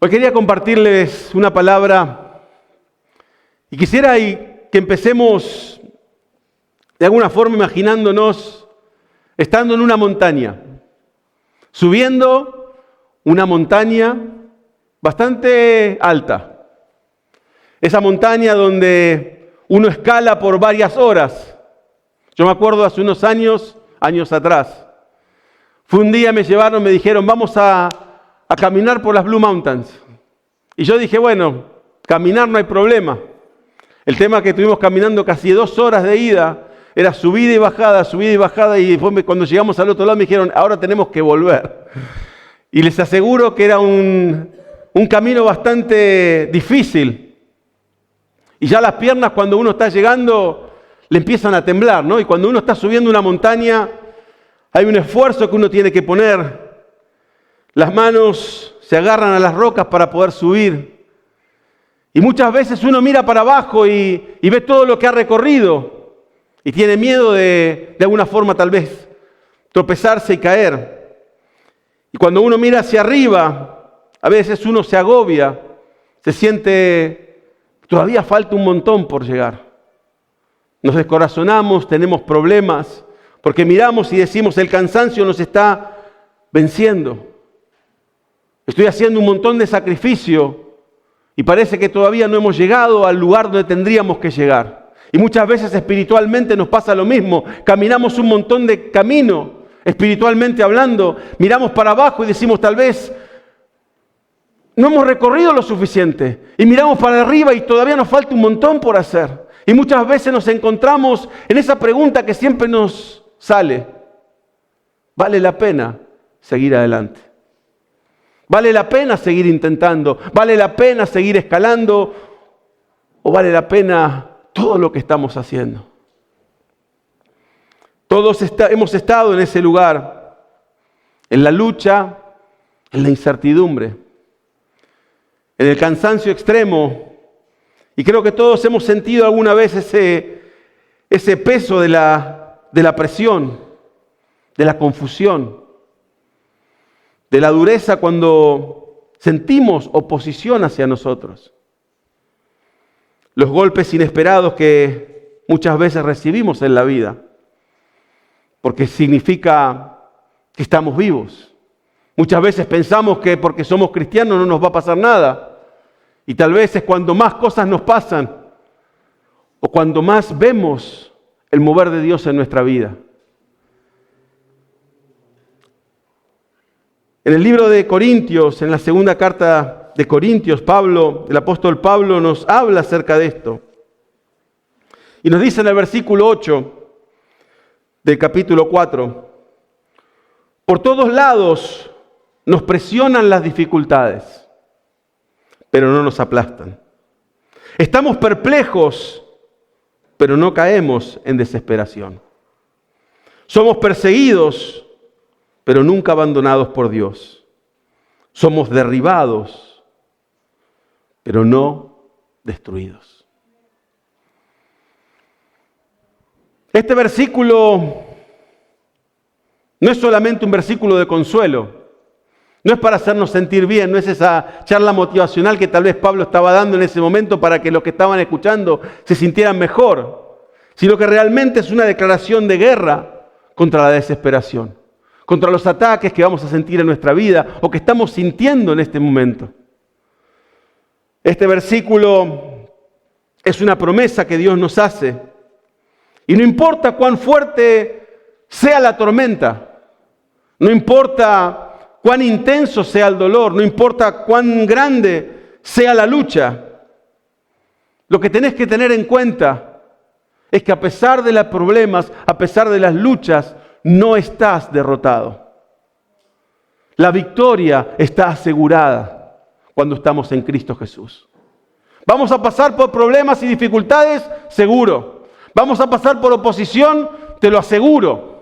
Hoy quería compartirles una palabra y quisiera que empecemos de alguna forma imaginándonos estando en una montaña, subiendo una montaña bastante alta. Esa montaña donde uno escala por varias horas. Yo me acuerdo hace unos años atrás. Fue un día, me dijeron, vamos a caminar por las Blue Mountains. Y yo dije, bueno, caminar no hay problema. El tema es que estuvimos caminando casi 2 horas de ida, era subida y bajada, y después cuando llegamos al otro lado me dijeron, ahora tenemos que volver. Y les aseguro que era un camino bastante difícil. Y ya las piernas cuando uno está llegando le empiezan a temblar, ¿no? Y cuando uno está subiendo una montaña hay un esfuerzo que uno tiene que poner. Las manos se agarran a las rocas para poder subir. Y muchas veces uno mira para abajo y ve todo lo que ha recorrido. Y tiene miedo de alguna forma tal vez tropezarse y caer. Y cuando uno mira hacia arriba, a veces uno se agobia, se siente, todavía falta un montón por llegar. Nos descorazonamos, tenemos problemas, porque miramos y decimos, el cansancio nos está venciendo. Estoy haciendo un montón de sacrificio y parece que todavía no hemos llegado al lugar donde tendríamos que llegar. Y muchas veces espiritualmente nos pasa lo mismo. Caminamos un montón de camino, espiritualmente hablando. Miramos para abajo y decimos, tal vez no hemos recorrido lo suficiente. Y miramos para arriba y todavía nos falta un montón por hacer. Y muchas veces nos encontramos en esa pregunta que siempre nos sale. ¿Vale la pena seguir adelante? ¿Vale la pena seguir intentando? ¿Vale la pena seguir escalando? ¿O vale la pena todo lo que estamos haciendo? Todos hemos estado en ese lugar, en la lucha, en la incertidumbre, en el cansancio extremo. Y creo que todos hemos sentido alguna vez ese peso de la presión, de la confusión, de la dureza cuando sentimos oposición hacia nosotros. Los golpes inesperados que muchas veces recibimos en la vida, porque significa que estamos vivos. Muchas veces pensamos que porque somos cristianos no nos va a pasar nada. Y tal vez es cuando más cosas nos pasan o cuando más vemos el mover de Dios en nuestra vida. En el libro de Corintios, en la segunda carta de Corintios, el apóstol Pablo nos habla acerca de esto. Y nos dice en el versículo 8 del capítulo 4, por todos lados nos presionan las dificultades, pero no nos aplastan. Estamos perplejos, pero no caemos en desesperación. Somos perseguidos, pero nunca abandonados por Dios. Somos derribados, pero no destruidos. Este versículo no es solamente un versículo de consuelo, no es para hacernos sentir bien, no es esa charla motivacional que tal vez Pablo estaba dando en ese momento para que los que estaban escuchando se sintieran mejor, sino que realmente es una declaración de guerra contra la desesperación, contra los ataques que vamos a sentir en nuestra vida o que estamos sintiendo en este momento. Este versículo es una promesa que Dios nos hace. Y no importa cuán fuerte sea la tormenta, no importa cuán intenso sea el dolor, no importa cuán grande sea la lucha, lo que tenés que tener en cuenta es que a pesar de los problemas, a pesar de las luchas, no estás derrotado. La victoria está asegurada cuando estamos en Cristo Jesús. ¿Vamos a pasar por problemas y dificultades? Seguro. ¿Vamos a pasar por oposición? Te lo aseguro.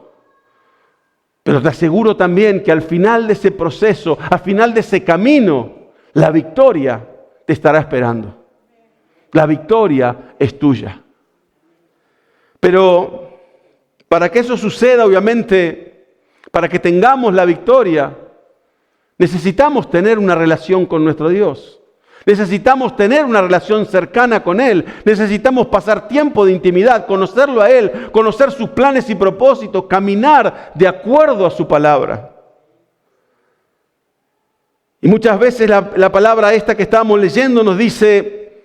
Pero te aseguro también que al final de ese proceso, al final de ese camino, la victoria te estará esperando. La victoria es tuya. Pero para que eso suceda, obviamente, para que tengamos la victoria, Necesitamos tener una relación con nuestro Dios. Necesitamos tener una relación cercana con Él. Necesitamos pasar tiempo de intimidad, conocerlo a Él, conocer sus planes y propósitos, caminar de acuerdo a su palabra. Y muchas veces la palabra esta que estábamos leyendo nos dice,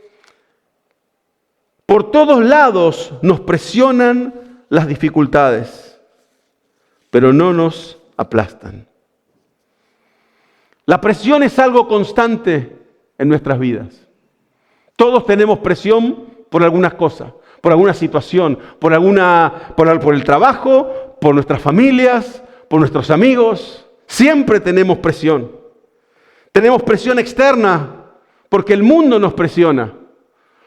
por todos lados nos presionan las dificultades, pero no nos aplastan. La presión es algo constante en nuestras vidas. Todos tenemos presión por algunas cosas, por alguna situación, por el trabajo, por nuestras familias, por nuestros amigos. Siempre tenemos presión. Tenemos presión externa porque el mundo nos presiona.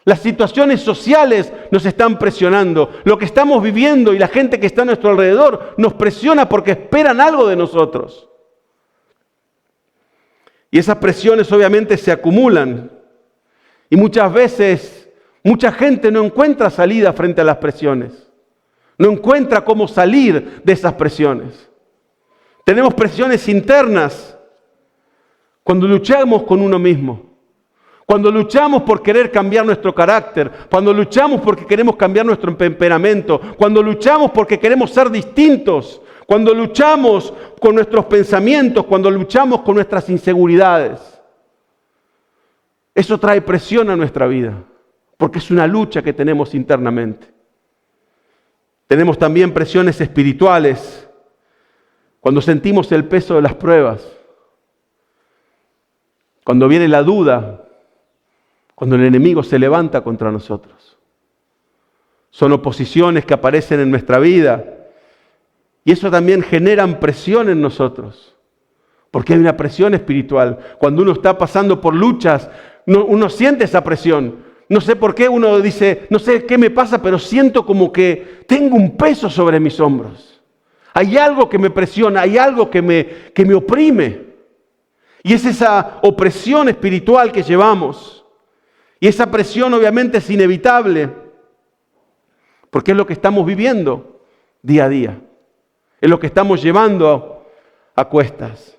Las situaciones sociales nos están presionando. Lo que estamos viviendo y la gente que está a nuestro alrededor nos presiona porque esperan algo de nosotros. Y esas presiones obviamente se acumulan. Y muchas veces, mucha gente no encuentra salida frente a las presiones. No encuentra cómo salir de esas presiones. Tenemos presiones internas. Cuando luchamos con uno mismo, cuando luchamos por querer cambiar nuestro carácter, cuando luchamos porque queremos cambiar nuestro temperamento, cuando luchamos porque queremos ser distintos, cuando luchamos con nuestros pensamientos, cuando luchamos con nuestras inseguridades. Eso trae presión a nuestra vida, porque es una lucha que tenemos internamente. Tenemos también presiones espirituales, cuando sentimos el peso de las pruebas. Cuando viene la duda, cuando el enemigo se levanta contra nosotros. Son oposiciones que aparecen en nuestra vida y eso también genera presión en nosotros, porque hay una presión espiritual. Cuando uno está pasando por luchas, uno siente esa presión. No sé por qué uno dice, no sé qué me pasa, pero siento como que tengo un peso sobre mis hombros. Hay algo que me presiona, hay algo que me oprime. Y es esa opresión espiritual que llevamos. Y esa presión obviamente es inevitable, porque es lo que estamos viviendo día a día. Es lo que estamos llevando a cuestas.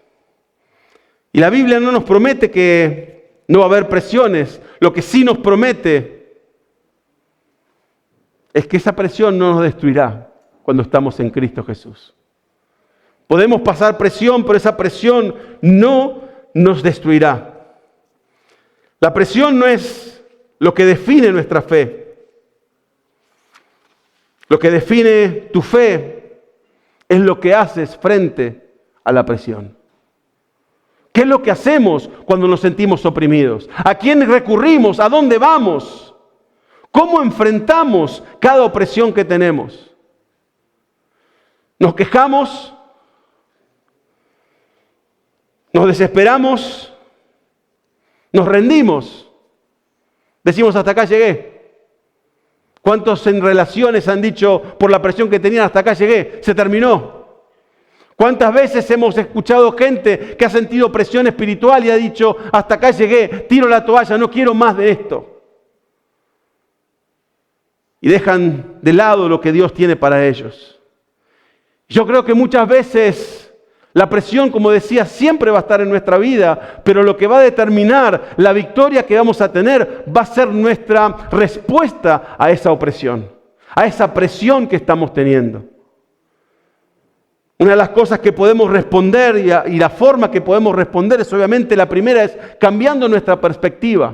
Y la Biblia no nos promete que no va a haber presiones. Lo que sí nos promete es que esa presión no nos destruirá cuando estamos en Cristo Jesús. Podemos pasar presión, pero esa presión no nos destruirá. La presión no es lo que define nuestra fe. Lo que define tu fe es lo que haces frente a la presión. ¿Qué es lo que hacemos cuando nos sentimos oprimidos? ¿A quién recurrimos? ¿A dónde vamos? ¿Cómo enfrentamos cada opresión que tenemos? ¿Nos quejamos? ¿Nos desesperamos? ¿Nos rendimos? Decimos, hasta acá llegué. ¿Cuántos en relaciones han dicho, por la presión que tenían, hasta acá llegué, se terminó? ¿Cuántas veces hemos escuchado gente que ha sentido presión espiritual y ha dicho, hasta acá llegué, tiro la toalla, no quiero más de esto? Y dejan de lado lo que Dios tiene para ellos. Yo creo que muchas veces la presión, como decía, siempre va a estar en nuestra vida, pero lo que va a determinar la victoria que vamos a tener va a ser nuestra respuesta a esa opresión, a esa presión que estamos teniendo. Una de las cosas que podemos responder y la forma que podemos responder es obviamente la primera es cambiando nuestra perspectiva.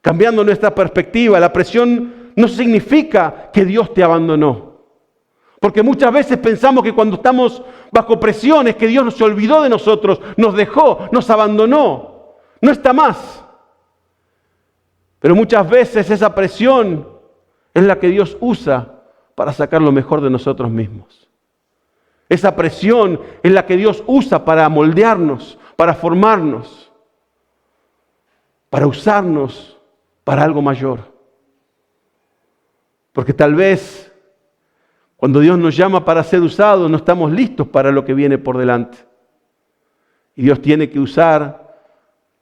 Cambiando nuestra perspectiva. La presión no significa que Dios te abandonó. Porque muchas veces pensamos que cuando estamos bajo presión es que Dios se olvidó de nosotros, nos dejó, nos abandonó. No está más. Pero muchas veces esa presión es la que Dios usa para sacar lo mejor de nosotros mismos. Esa presión es la que Dios usa para moldearnos, para formarnos, para usarnos para algo mayor. Porque tal vez cuando Dios nos llama para ser usados, no estamos listos para lo que viene por delante. Y Dios tiene que usar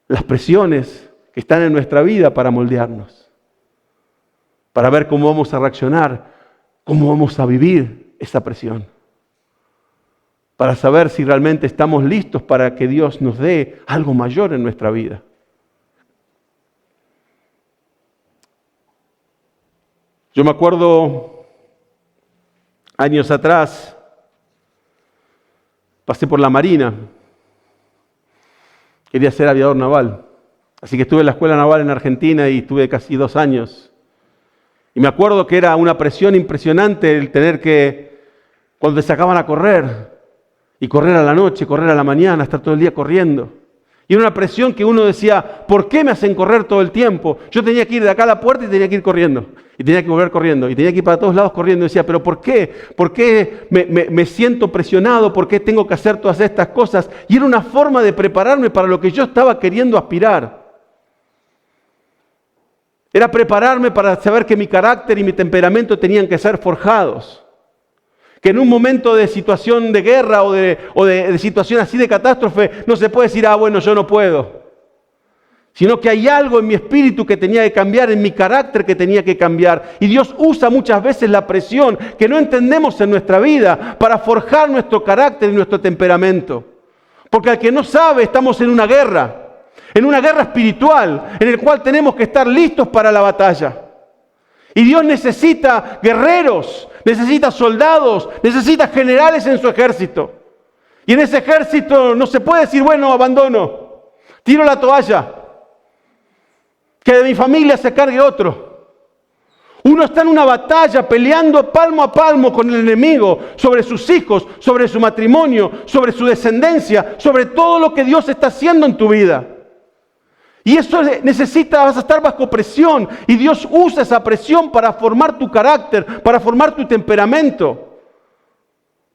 las presiones que están en nuestra vida para moldearnos, para ver cómo vamos a reaccionar, cómo vamos a vivir esa presión, para saber si realmente estamos listos para que Dios nos dé algo mayor en nuestra vida. Yo me acuerdo, años atrás, pasé por la Marina. Quería ser aviador naval. Así que estuve en la escuela naval en Argentina y estuve casi 2 años. Y me acuerdo que era una presión impresionante el tener que, cuando te sacaban a correr, y correr a la noche, correr a la mañana, estar todo el día corriendo. Y era una presión que uno decía, ¿por qué me hacen correr todo el tiempo? Yo tenía que ir de acá a la puerta y tenía que ir corriendo. Y tenía que volver corriendo. Y tenía que ir para todos lados corriendo. Y decía, ¿pero por qué? ¿Por qué me siento presionado? ¿Por qué tengo que hacer todas estas cosas? Y era una forma de prepararme para lo que yo estaba queriendo aspirar. Era prepararme para saber que mi carácter y mi temperamento tenían que ser forjados. Que en un momento de situación de guerra o de situación así de catástrofe, no se puede decir, bueno, yo no puedo. Sino que hay algo en mi espíritu que tenía que cambiar, en mi carácter que tenía que cambiar. Y Dios usa muchas veces la presión que no entendemos en nuestra vida para forjar nuestro carácter y nuestro temperamento. Porque al que no sabe, estamos en una guerra espiritual, en el cual tenemos que estar listos para la batalla. Y Dios necesita guerreros, necesita soldados, necesita generales en su ejército. Y en ese ejército no se puede decir, bueno, abandono, tiro la toalla, que de mi familia se cargue otro. Uno está en una batalla peleando palmo a palmo con el enemigo sobre sus hijos, sobre su matrimonio, sobre su descendencia, sobre todo lo que Dios está haciendo en tu vida. Y eso vas a estar bajo presión. Y Dios usa esa presión para formar tu carácter, para formar tu temperamento,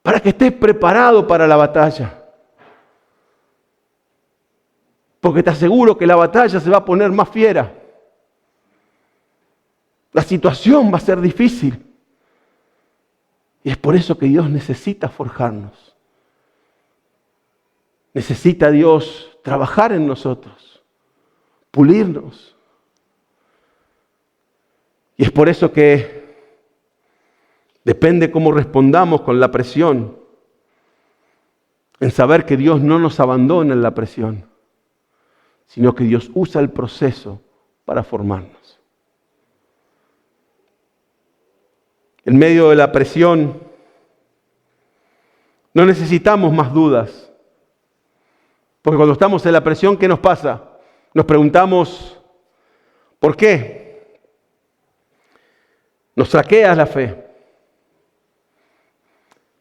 para que estés preparado para la batalla. Porque te aseguro que la batalla se va a poner más fiera. La situación va a ser difícil. Y es por eso que Dios necesita forjarnos. Necesita Dios trabajar en nosotros. Pulirnos. Y es por eso que depende cómo respondamos con la presión, en saber que Dios no nos abandona en la presión, sino que Dios usa el proceso para formarnos. En medio de la presión no necesitamos más dudas, porque cuando estamos en la presión, ¿qué nos pasa? Nos preguntamos, ¿por qué? Nos saquea la fe.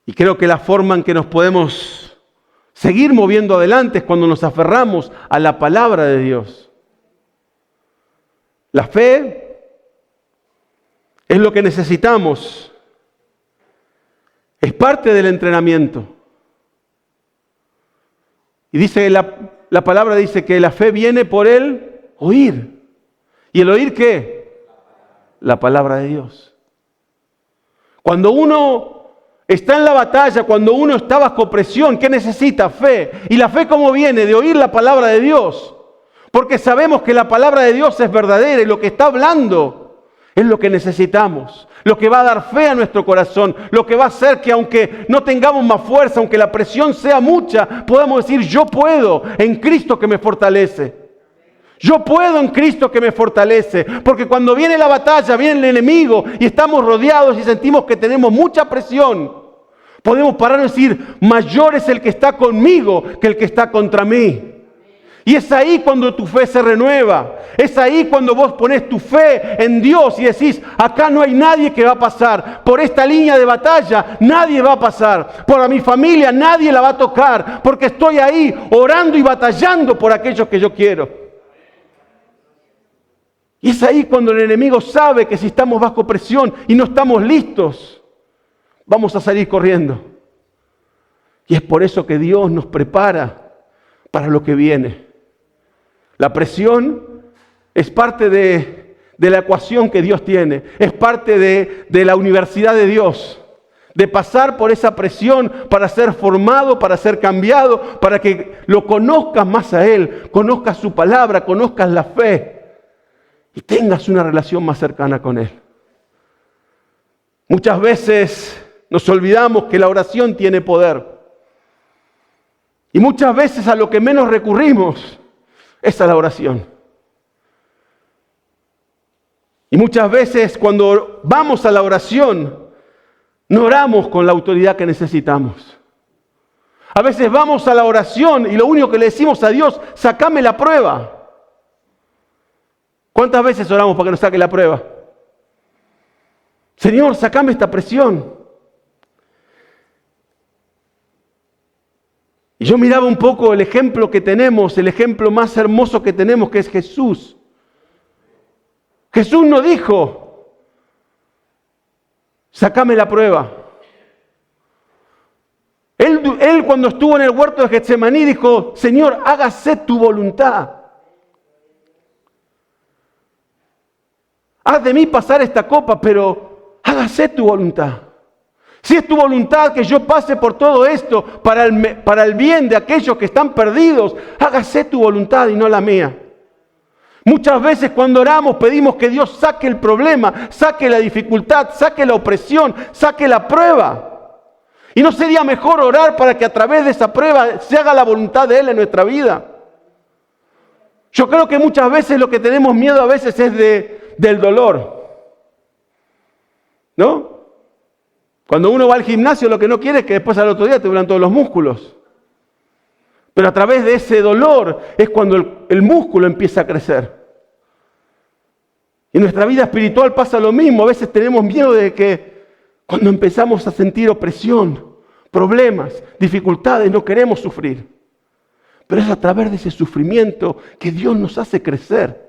Y creo que la forma en que nos podemos seguir moviendo adelante es cuando nos aferramos a la palabra de Dios. La fe es lo que necesitamos. Es parte del entrenamiento. Y dice la palabra dice que la fe viene por el oír. ¿Y el oír qué? La palabra de Dios. Cuando uno está en la batalla, cuando uno está bajo presión, ¿qué necesita? Fe. ¿Y la fe cómo viene? De oír la palabra de Dios. Porque sabemos que la palabra de Dios es verdadera y lo que está hablando es lo que necesitamos. Lo que va a dar fe a nuestro corazón, lo que va a hacer que aunque no tengamos más fuerza, aunque la presión sea mucha, podamos decir, yo puedo en Cristo que me fortalece. Yo puedo en Cristo que me fortalece. Porque cuando viene la batalla, viene el enemigo y estamos rodeados y sentimos que tenemos mucha presión, podemos parar y decir, mayor es el que está conmigo que el que está contra mí. Y es ahí cuando tu fe se renueva. Es ahí cuando vos pones tu fe en Dios y decís, acá no hay nadie que va a pasar. Por esta línea de batalla nadie va a pasar. Por mi familia nadie la va a tocar. Porque estoy ahí orando y batallando por aquellos que yo quiero. Y es ahí cuando el enemigo sabe que si estamos bajo presión y no estamos listos, vamos a salir corriendo. Y es por eso que Dios nos prepara para lo que viene. La presión es parte de la ecuación que Dios tiene. Es parte de la universidad de Dios. De pasar por esa presión para ser formado, para ser cambiado, para que lo conozcas más a Él, conozcas su palabra, conozcas la fe y tengas una relación más cercana con Él. Muchas veces nos olvidamos que la oración tiene poder. Y muchas veces a lo que menos recurrimos es a la oración. Y muchas veces cuando vamos a la oración, no oramos con la autoridad que necesitamos. A veces vamos a la oración y lo único que le decimos a Dios, sácame la prueba. ¿Cuántas veces oramos para que nos saque la prueba? Señor, sácame esta presión. Y yo miraba un poco el ejemplo que tenemos, el ejemplo más hermoso que tenemos, que es Jesús. Jesús no dijo, sácame la prueba. Él cuando estuvo en el huerto de Getsemaní dijo, Señor, hágase tu voluntad. Haz de mí pasar esta copa, pero hágase tu voluntad. Si es tu voluntad que yo pase por todo esto para el bien de aquellos que están perdidos, hágase tu voluntad y no la mía. Muchas veces cuando oramos pedimos que Dios saque el problema, saque la dificultad, saque la opresión, saque la prueba. ¿Y no sería mejor orar para que a través de esa prueba se haga la voluntad de Él en nuestra vida? Yo creo que muchas veces lo que tenemos miedo a veces es del dolor. ¿No? Cuando uno va al gimnasio lo que no quiere es que después al otro día te duelan todos los músculos. Pero a través de ese dolor es cuando el músculo empieza a crecer. Y en nuestra vida espiritual pasa lo mismo. A veces tenemos miedo de que cuando empezamos a sentir opresión, problemas, dificultades, no queremos sufrir. Pero es a través de ese sufrimiento que Dios nos hace crecer.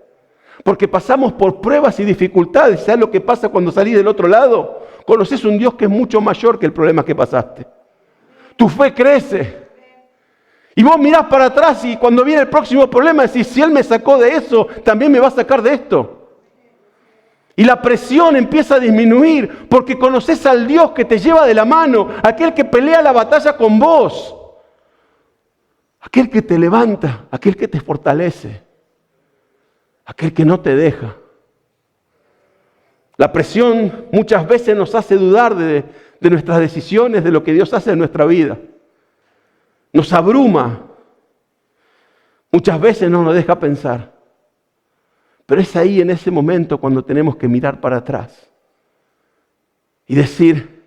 Porque pasamos por pruebas y dificultades. ¿Sabes lo que pasa cuando salís del otro lado? Conoces un Dios que es mucho mayor que el problema que pasaste. Tu fe crece. Y vos mirás para atrás y cuando viene el próximo problema decís, si Él me sacó de eso, también me va a sacar de esto. Y la presión empieza a disminuir porque conoces al Dios que te lleva de la mano, aquel que pelea la batalla con vos, aquel que te levanta, aquel que te fortalece, aquel que no te deja. La presión muchas veces nos hace dudar de nuestras decisiones, de lo que Dios hace en nuestra vida. Nos abruma. Muchas veces no nos deja pensar. Pero es ahí en ese momento cuando tenemos que mirar para atrás y decir,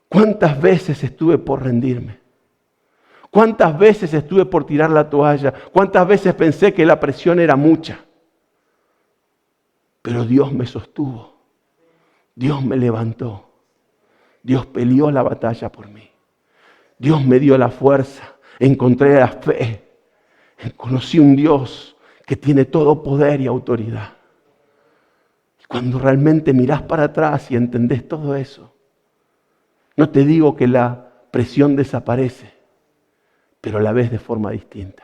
¿cuántas veces estuve por rendirme? ¿Cuántas veces estuve por tirar la toalla? ¿Cuántas veces pensé que la presión era mucha? Pero Dios me sostuvo, Dios me levantó, Dios peleó la batalla por mí, Dios me dio la fuerza, encontré la fe, conocí un Dios que tiene todo poder y autoridad. Y cuando realmente mirás para atrás y entendés todo eso, no te digo que la presión desaparece, pero la ves de forma distinta.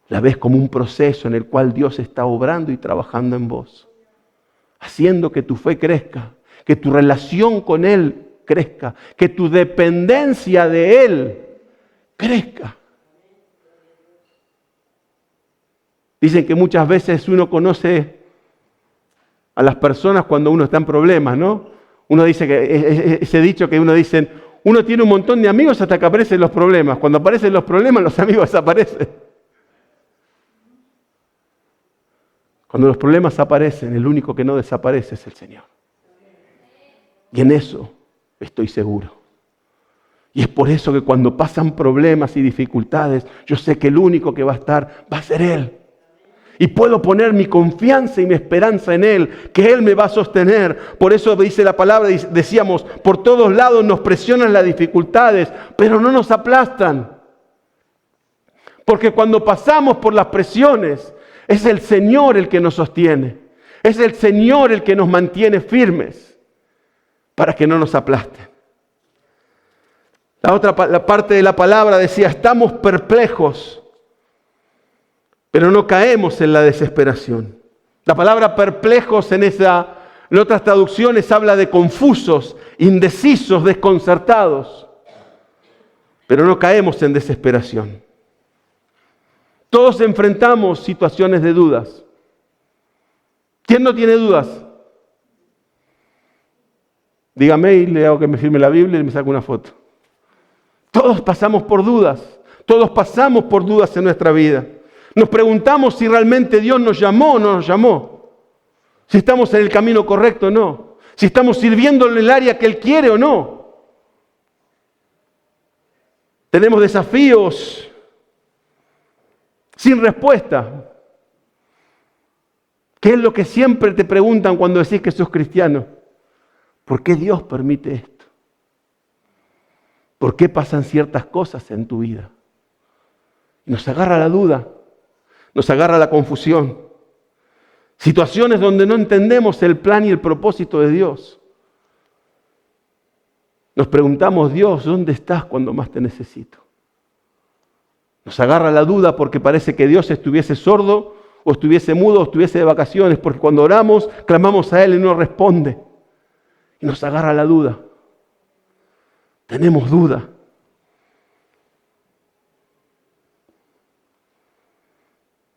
La ves como un proceso en el cual Dios está obrando y trabajando en vos, haciendo que tu fe crezca, que tu relación con Él crezca, que tu dependencia de Él crezca. Dicen que muchas veces uno conoce a las personas cuando uno está en problemas, ¿no? Uno dice que, ese dicho que uno dice, uno tiene un montón de amigos hasta que aparecen los problemas. Cuando aparecen los problemas, los amigos desaparecen. Cuando los problemas aparecen, el único que no desaparece es el Señor. Y en eso estoy seguro. Y es por eso que cuando pasan problemas y dificultades, yo sé que el único que va a estar va a ser Él. Y puedo poner mi confianza y mi esperanza en Él, que Él me va a sostener. Por eso dice la palabra, decíamos, por todos lados nos presionan las dificultades, pero no nos aplastan. Porque cuando pasamos por las presiones, es el Señor el que nos sostiene. Es el Señor el que nos mantiene firmes para que no nos aplasten. La parte de la palabra decía, estamos perplejos, pero no caemos en la desesperación. La palabra perplejos en otras traducciones habla de confusos, indecisos, desconcertados, pero no caemos en desesperación. Todos enfrentamos situaciones de dudas. ¿Quién no tiene dudas? Dígame y le hago que me firme la Biblia y me saque una foto. Todos pasamos por dudas. Todos pasamos por dudas en nuestra vida. Nos preguntamos si realmente Dios nos llamó o no nos llamó. Si estamos en el camino correcto o no. Si estamos sirviéndole en el área que Él quiere o no. Tenemos desafíos sin respuesta. ¿Qué es lo que siempre te preguntan cuando decís que sos cristiano? ¿Por qué Dios permite esto? ¿Por qué pasan ciertas cosas en tu vida? Y nos agarra la duda, nos agarra la confusión. Situaciones donde no entendemos el plan y el propósito de Dios. Nos preguntamos, Dios, ¿dónde estás cuando más te necesito? Nos agarra la duda porque parece que Dios estuviese sordo, o estuviese mudo, o estuviese de vacaciones, porque cuando oramos, clamamos a Él y no responde. Y nos agarra la duda. Tenemos duda.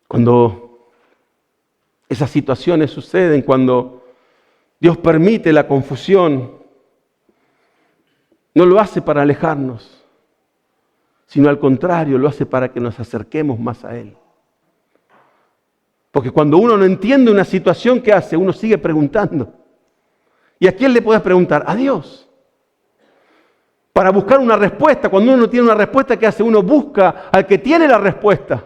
Cuando esas situaciones suceden, cuando Dios permite la confusión, no lo hace para alejarnos, sino al contrario, lo hace para que nos acerquemos más a Él. Porque cuando uno no entiende una situación, ¿qué hace? Uno sigue preguntando. ¿Y a quién le puedes preguntar? A Dios. Para buscar una respuesta. Cuando uno no tiene una respuesta, ¿qué hace? Uno busca al que tiene la respuesta.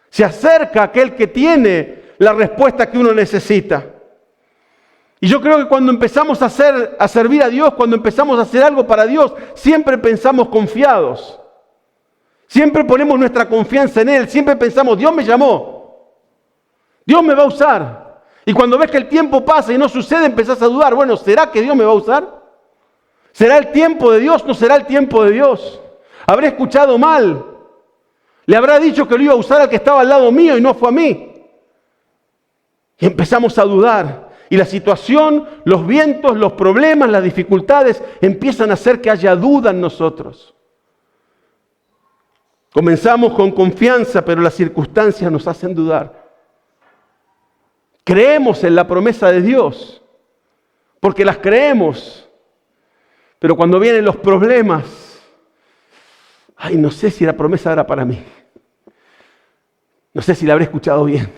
Se acerca a aquel que tiene la respuesta que uno necesita. Y yo creo que cuando empezamos a servir a Dios, cuando empezamos a hacer algo para Dios, siempre pensamos confiados. Siempre ponemos nuestra confianza en Él. Siempre pensamos, Dios me llamó. Dios me va a usar. Y cuando ves que el tiempo pasa y no sucede, empezás a dudar. Bueno, ¿será que Dios me va a usar? ¿Será el tiempo de Dios? ¿No será el tiempo de Dios? ¿Habré escuchado mal? ¿Le habrá dicho que lo iba a usar al que estaba al lado mío y no fue a mí? Y empezamos a dudar. Y la situación, los vientos, los problemas, las dificultades empiezan a hacer que haya duda en nosotros. Comenzamos con confianza, pero las circunstancias nos hacen dudar. Creemos en la promesa de Dios, porque las creemos. Pero cuando vienen los problemas, no sé si la promesa era para mí. No sé si la habré escuchado bien.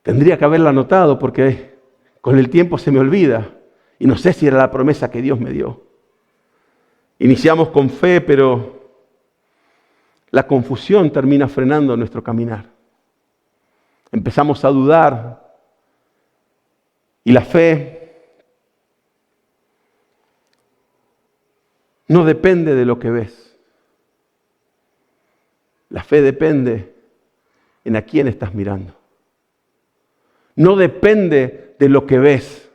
Tendría que haberla anotado porque con el tiempo se me olvida. Y no sé si era la promesa que Dios me dio. Iniciamos con fe, pero la confusión termina frenando nuestro caminar. Empezamos a dudar. Y la fe no depende de lo que ves. La fe depende en a quién estás mirando. No depende de lo que ves.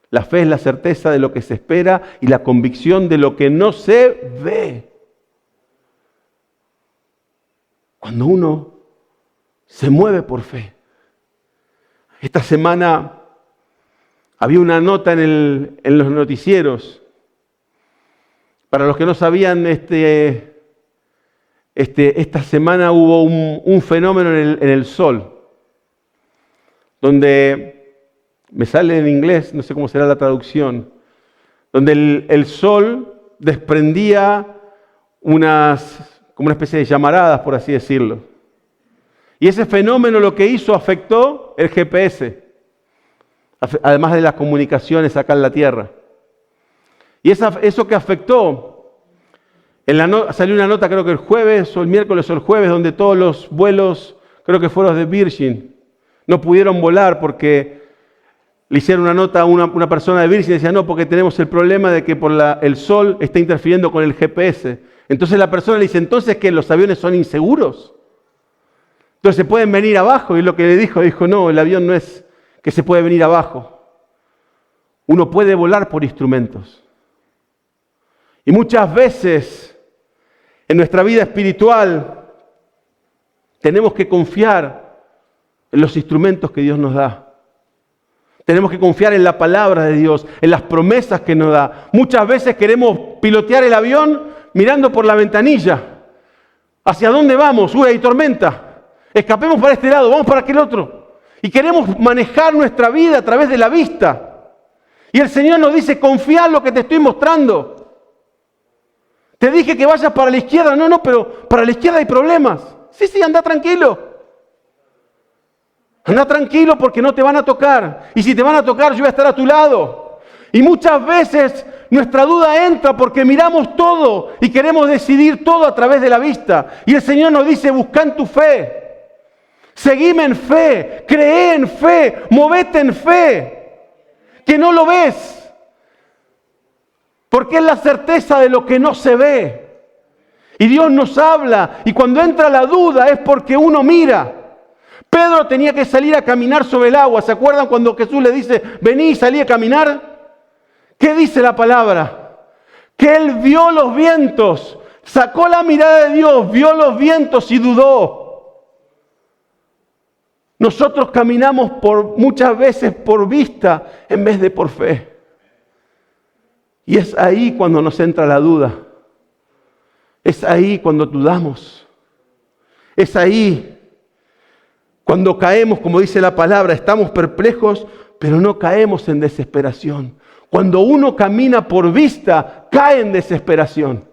La fe es la certeza de lo que se espera y la convicción de lo que no se ve. Cuando uno se mueve por fe. Esta semana había una nota en los noticieros. Para los que no sabían, esta semana hubo un fenómeno en el Sol, donde, me sale en inglés, no sé cómo será la traducción, donde el Sol desprendía como una especie de llamaradas, por así decirlo. Y ese fenómeno lo que hizo afectó el GPS, además de las comunicaciones acá en la Tierra. Y eso que afectó, salió una nota creo que el jueves o el miércoles o el jueves, donde todos los vuelos, creo que fueron de Virgin, no pudieron volar porque le hicieron una nota a una persona de Virgin y decía, no, porque tenemos el problema de que el sol está interfiriendo con el GPS. Entonces la persona le dice, ¿entonces qué? ¿Los aviones son inseguros? Entonces se pueden venir abajo. Y lo que le dijo, no, el avión no es que se puede venir abajo. Uno puede volar por instrumentos. Y muchas veces en nuestra vida espiritual tenemos que confiar en los instrumentos que Dios nos da. Tenemos que confiar en la palabra de Dios, en las promesas que nos da. Muchas veces queremos pilotear el avión mirando por la ventanilla. ¿Hacia dónde vamos? Uy, hay tormenta. Escapemos para este lado, vamos para aquel otro. Y queremos manejar nuestra vida a través de la vista. Y el Señor nos dice, confía en lo que te estoy mostrando. Te dije que vayas para la izquierda. No, pero para la izquierda hay problemas. Sí, anda tranquilo. Anda tranquilo porque no te van a tocar. Y si te van a tocar, yo voy a estar a tu lado. Y muchas veces nuestra duda entra porque miramos todo y queremos decidir todo a través de la vista. Y el Señor nos dice, busca en tu fe. Seguime en fe, cree en fe, movete en fe. Que no lo ves. Porque es la certeza de lo que no se ve. Y Dios nos habla. Y cuando entra la duda es porque uno mira. Pedro tenía que salir a caminar sobre el agua. ¿Se acuerdan cuando Jesús le dice, vení y salí a caminar? ¿Qué dice la palabra? Que él vio los vientos, sacó la mirada de Dios, vio los vientos y dudó. Nosotros caminamos muchas veces por vista en vez de por fe. Y es ahí cuando nos entra la duda. Es ahí cuando dudamos. Es ahí cuando caemos, como dice la palabra, estamos perplejos, pero no caemos en desesperación. Cuando uno camina por vista, cae en desesperación.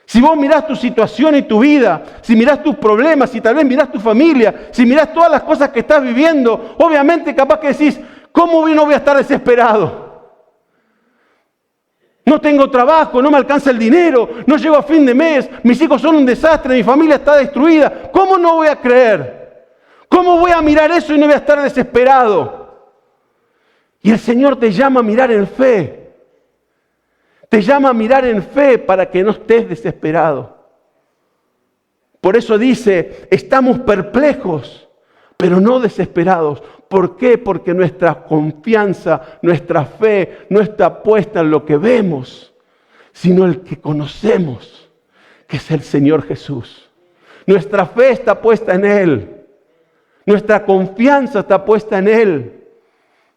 Si vos mirás tu situación y tu vida, si mirás tus problemas, si tal vez mirás tu familia, si mirás todas las cosas que estás viviendo, obviamente capaz que decís, ¿cómo no voy a estar desesperado? No tengo trabajo, no me alcanza el dinero, no llego a fin de mes, mis hijos son un desastre, mi familia está destruida. ¿Cómo no voy a creer? ¿Cómo voy a mirar eso y no voy a estar desesperado? Y el Señor te llama a mirar en fe. Te llama a mirar en fe para que no estés desesperado. Por eso dice, estamos perplejos, pero no desesperados. ¿Por qué? Porque nuestra confianza, nuestra fe no está puesta en lo que vemos, sino en el que conocemos, que es el Señor Jesús. Nuestra fe está puesta en Él. Nuestra confianza está puesta en Él,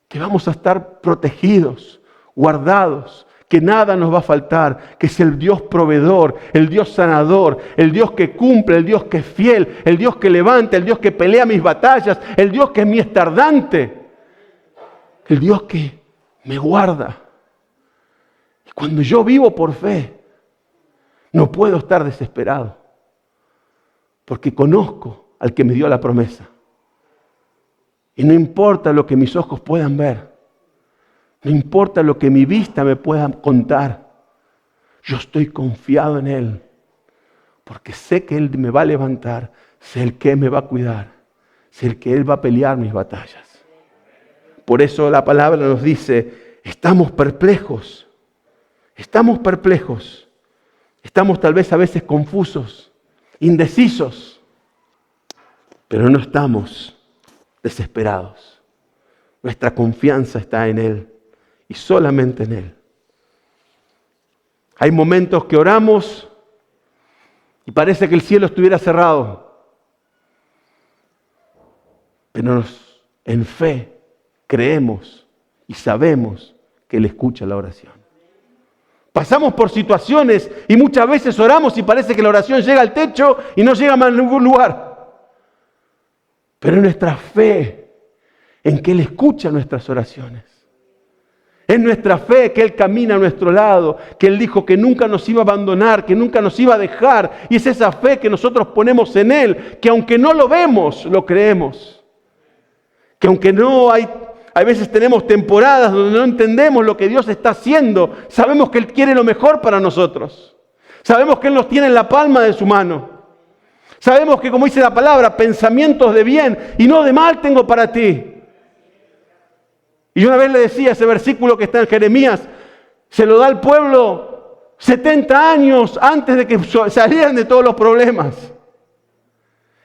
que vamos a estar protegidos, guardados, que nada nos va a faltar, que es el Dios proveedor, el Dios sanador, el Dios que cumple, el Dios que es fiel, el Dios que levanta, el Dios que pelea mis batallas, el Dios que es mi estardante, el Dios que me guarda. Y cuando yo vivo por fe, no puedo estar desesperado, porque conozco al que me dio la promesa. Y no importa lo que mis ojos puedan ver. No importa lo que mi vista me pueda contar. Yo estoy confiado en Él. Porque sé que Él me va a levantar. Sé el que me va a cuidar. Sé el que Él va a pelear mis batallas. Por eso la palabra nos dice, estamos perplejos. Estamos perplejos. Estamos tal vez a veces confusos, indecisos. Pero no estamos desesperados. Nuestra confianza está en Él y solamente en Él. Hay momentos que oramos y parece que el cielo estuviera cerrado, pero en fe creemos y sabemos que Él escucha la oración. Pasamos por situaciones y muchas veces oramos y parece que la oración llega al techo y no llega más a ningún lugar. Pero es nuestra fe en que Él escucha nuestras oraciones. Es nuestra fe que Él camina a nuestro lado, que Él dijo que nunca nos iba a abandonar, que nunca nos iba a dejar. Y es esa fe que nosotros ponemos en Él, que aunque no lo vemos, lo creemos. Que aunque no hay veces tenemos temporadas donde no entendemos lo que Dios está haciendo, sabemos que Él quiere lo mejor para nosotros. Sabemos que Él nos tiene en la palma de su mano. Sabemos que, como dice la palabra, pensamientos de bien y no de mal tengo para ti. Y una vez le decía ese versículo que está en Jeremías, se lo da al pueblo 70 años antes de que salieran de todos los problemas.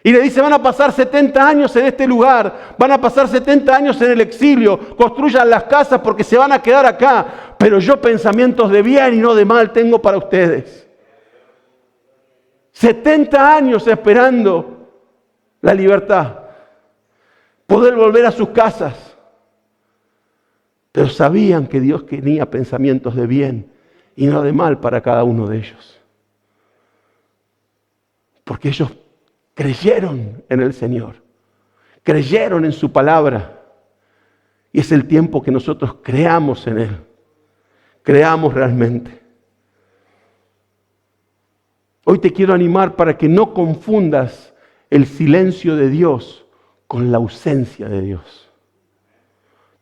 Y le dice, van a pasar 70 años en este lugar, van a pasar 70 años en el exilio, construyan las casas porque se van a quedar acá, pero yo pensamientos de bien y no de mal tengo para ustedes. 70 años esperando la libertad, poder volver a sus casas. Pero sabían que Dios tenía pensamientos de bien y no de mal para cada uno de ellos. Porque ellos creyeron en el Señor, creyeron en su palabra. Y es el tiempo que nosotros creamos en Él, creamos realmente. Hoy te quiero animar para que no confundas el silencio de Dios con la ausencia de Dios.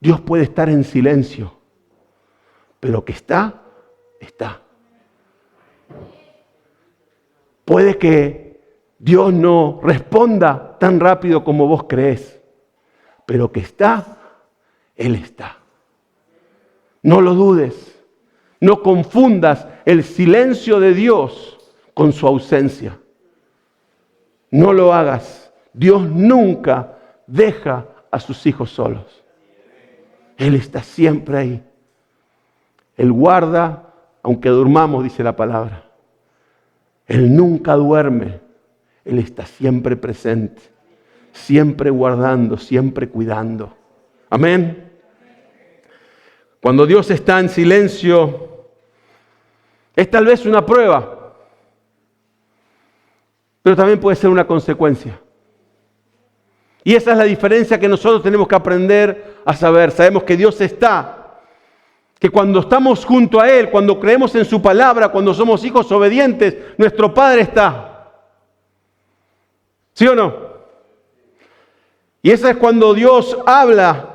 Dios puede estar en silencio, pero que está, está. Puede que Dios no responda tan rápido como vos crees, pero que está, Él está. No lo dudes, no confundas el silencio de Dios con su ausencia. No lo hagas. Dios nunca deja a sus hijos solos. Él está siempre ahí. Él guarda, aunque durmamos, dice la palabra. Él nunca duerme. Él está siempre presente, siempre guardando, siempre cuidando. Amén. Cuando Dios está en silencio, es tal vez una prueba, pero también puede ser una consecuencia. Y esa es la diferencia que nosotros tenemos que aprender a saber. Sabemos que Dios está, que cuando estamos junto a Él, cuando creemos en su palabra, cuando somos hijos obedientes, nuestro Padre está. ¿Sí o no? Y esa es cuando Dios habla,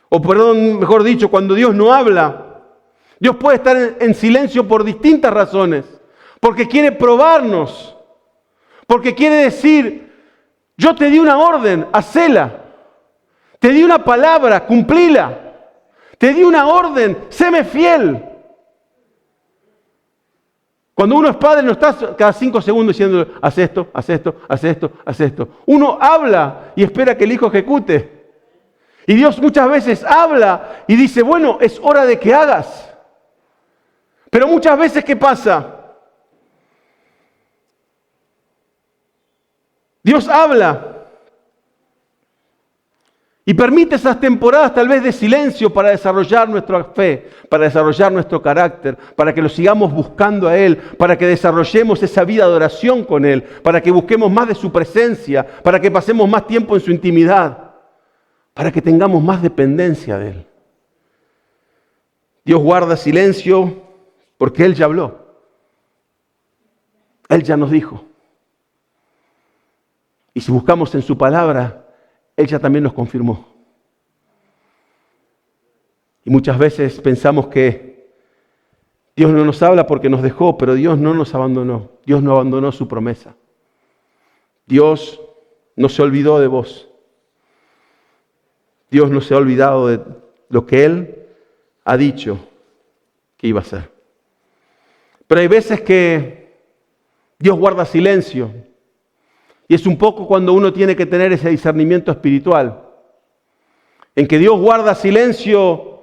o perdón, mejor dicho, cuando Dios no habla. Dios puede estar en silencio por distintas razones, porque quiere probarnos, porque quiere decir, yo te di una orden, hacela. Te di una palabra, cumplila. Te di una orden, séme fiel. Cuando uno es padre no está cada 5 segundos diciendo, haz esto, haz esto, haz esto, haz esto. Uno habla y espera que el hijo ejecute. Y Dios muchas veces habla y dice, bueno, es hora de que hagas. Pero muchas veces, ¿qué pasa? Dios habla y permite esas temporadas tal vez de silencio para desarrollar nuestra fe, para desarrollar nuestro carácter, para que lo sigamos buscando a Él, para que desarrollemos esa vida de oración con Él, para que busquemos más de su presencia, para que pasemos más tiempo en su intimidad, para que tengamos más dependencia de Él. Dios guarda silencio porque Él ya habló. Él ya nos dijo. Y si buscamos en su palabra, Él ya también nos confirmó. Y muchas veces pensamos que Dios no nos habla porque nos dejó, pero Dios no nos abandonó. Dios no abandonó su promesa. Dios no se olvidó de vos. Dios no se ha olvidado de lo que Él ha dicho que iba a hacer. Pero hay veces que Dios guarda silencio. Y es un poco cuando uno tiene que tener ese discernimiento espiritual, en que Dios guarda silencio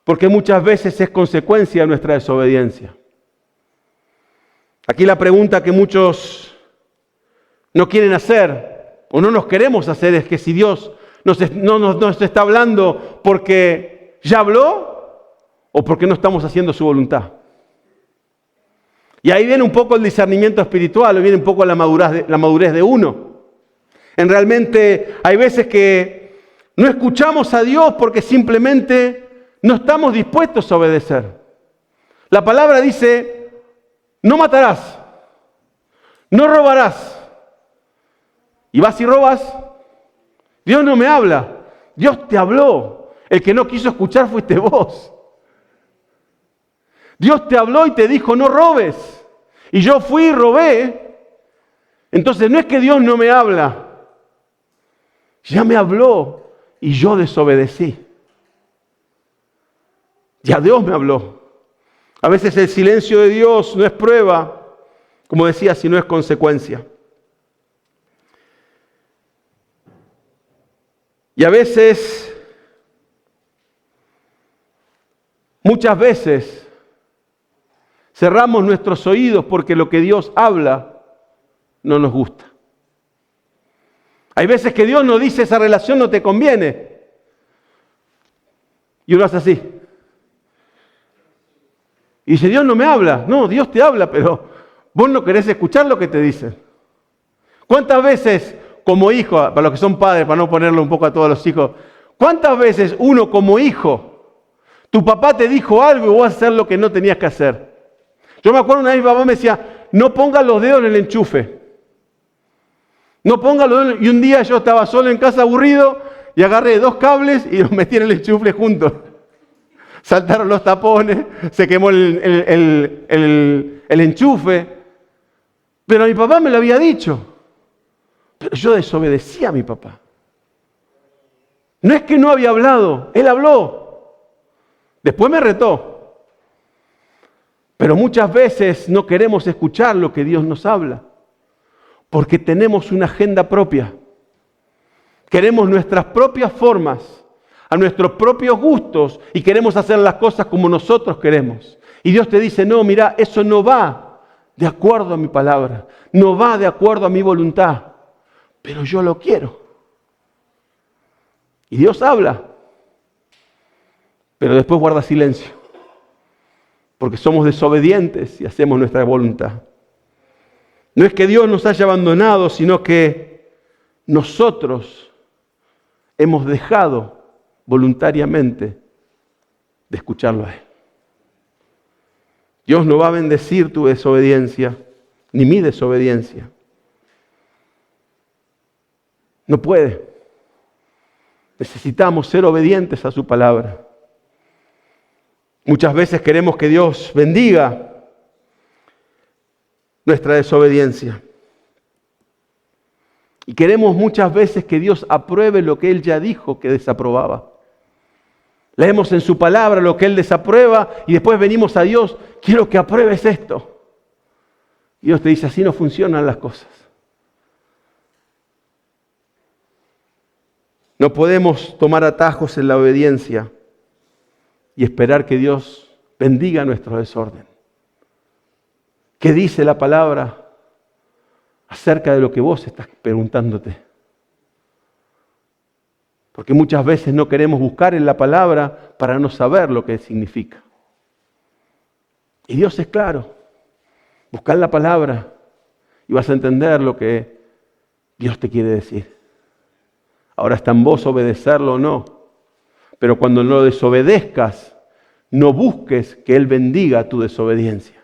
porque muchas veces es consecuencia de nuestra desobediencia. Aquí la pregunta que muchos no quieren hacer o no nos queremos hacer es que si Dios no nos está hablando porque ya habló o porque no estamos haciendo su voluntad. Y ahí viene un poco el discernimiento espiritual, viene un poco la madurez de uno. Realmente hay veces que no escuchamos a Dios porque simplemente no estamos dispuestos a obedecer. La palabra dice, no matarás, no robarás. Y vas y robas. Dios no me habla, Dios te habló. El que no quiso escuchar fuiste vos. Dios te habló y te dijo, no robes. Y yo fui y robé. Entonces no es que Dios no me habla. Ya me habló y yo desobedecí. Ya Dios me habló. A veces el silencio de Dios no es prueba, como decía, sino es consecuencia. Y a veces, muchas veces, cerramos nuestros oídos porque lo que Dios habla no nos gusta. Hay veces que Dios nos dice esa relación no te conviene. Y uno hace así. Y dice, Dios no me habla. No, Dios te habla, pero vos no querés escuchar lo que te dicen. ¿Cuántas veces como hijo, para los que son padres, para no ponerlo un poco a todos los hijos, cuántas veces uno como hijo, tu papá te dijo algo y vos vas a hacer lo que no tenías que hacer? Yo me acuerdo una vez mi papá me decía, no pongas los dedos en el enchufe. No pongas los dedos. Y un día yo estaba solo en casa aburrido y agarré 2 cables y los metí en el enchufe juntos. Saltaron los tapones, se quemó el enchufe. Pero mi papá me lo había dicho. Pero yo desobedecí a mi papá. No es que no había hablado, él habló. Después me retó. Pero muchas veces no queremos escuchar lo que Dios nos habla. Porque tenemos una agenda propia. Queremos nuestras propias formas, a nuestros propios gustos, y queremos hacer las cosas como nosotros queremos. Y Dios te dice, no, mira, eso no va de acuerdo a mi palabra, no va de acuerdo a mi voluntad, pero yo lo quiero. Y Dios habla, pero después guarda silencio, porque somos desobedientes y hacemos nuestra voluntad. No es que Dios nos haya abandonado, sino que nosotros hemos dejado voluntariamente de escucharlo a Él. Dios no va a bendecir tu desobediencia, ni mi desobediencia. No puede. Necesitamos ser obedientes a su palabra. Muchas veces queremos que Dios bendiga nuestra desobediencia. Y queremos muchas veces que Dios apruebe lo que Él ya dijo que desaprobaba. Leemos en su palabra lo que Él desaprueba y después venimos a Dios, quiero que apruebes esto. Y Dios te dice, así no funcionan las cosas. No podemos tomar atajos en la obediencia y esperar que Dios bendiga nuestro desorden. ¿Qué dice la palabra acerca de lo que vos estás preguntándote? Porque muchas veces no queremos buscar en la palabra para no saber lo que significa. Y Dios es claro. Buscar la palabra y vas a entender lo que Dios te quiere decir. Ahora está en vos obedecerlo o no. Pero cuando no desobedezcas, no busques que Él bendiga tu desobediencia.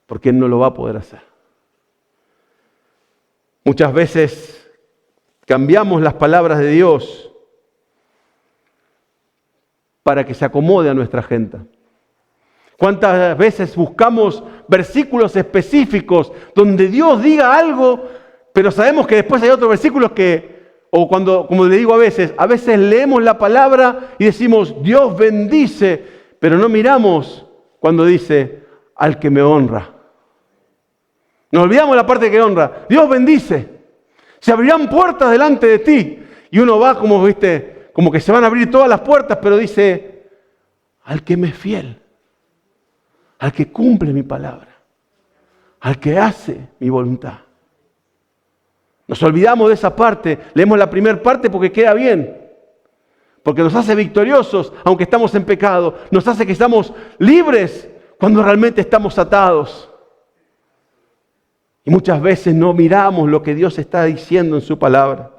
Porque Él no lo va a poder hacer. Muchas veces cambiamos las palabras de Dios para que se acomode a nuestra agenda. ¿Cuántas veces buscamos versículos específicos donde Dios diga algo, pero sabemos que después hay otros versículos o cuando, como le digo a veces leemos la palabra y decimos, Dios bendice, pero no miramos cuando dice, al que me honra. Nos olvidamos la parte que honra. Dios bendice. Se abrirán puertas delante de ti. Y uno va como que se van a abrir todas las puertas, pero dice, al que me es fiel, al que cumple mi palabra, al que hace mi voluntad. Nos olvidamos de esa parte, leemos la primera parte porque queda bien, porque nos hace victoriosos aunque estamos en pecado, nos hace que estamos libres cuando realmente estamos atados. Y muchas veces no miramos lo que Dios está diciendo en su palabra.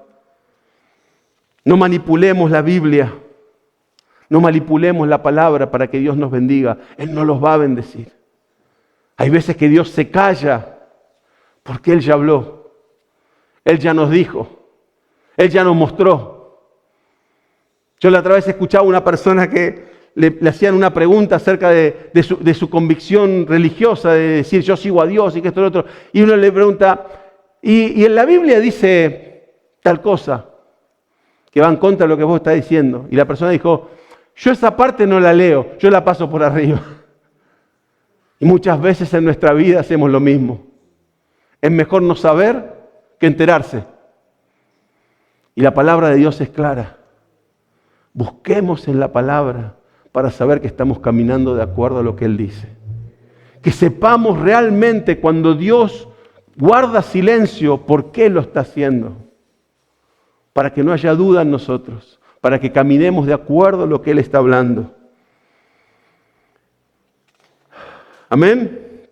No manipulemos la Biblia, no manipulemos la palabra para que Dios nos bendiga. Él no los va a bendecir. Hay veces que Dios se calla porque Él ya habló. Él ya nos dijo. Él ya nos mostró. Yo la otra vez escuchaba a una persona que le hacían una pregunta acerca de su convicción religiosa, de decir yo sigo a Dios y que esto y lo otro. Y uno le pregunta, y en la Biblia dice tal cosa, que va en contra de lo que vos estás diciendo. Y la persona dijo, yo esa parte no la leo, yo la paso por arriba. Y muchas veces en nuestra vida hacemos lo mismo. Es mejor no saber que enterarse. Y la palabra de Dios es clara. Busquemos en la palabra para saber que estamos caminando de acuerdo a lo que Él dice. Que sepamos realmente cuando Dios guarda silencio, por qué lo está haciendo. Para que no haya duda en nosotros, para que caminemos de acuerdo a lo que Él está hablando. Amén.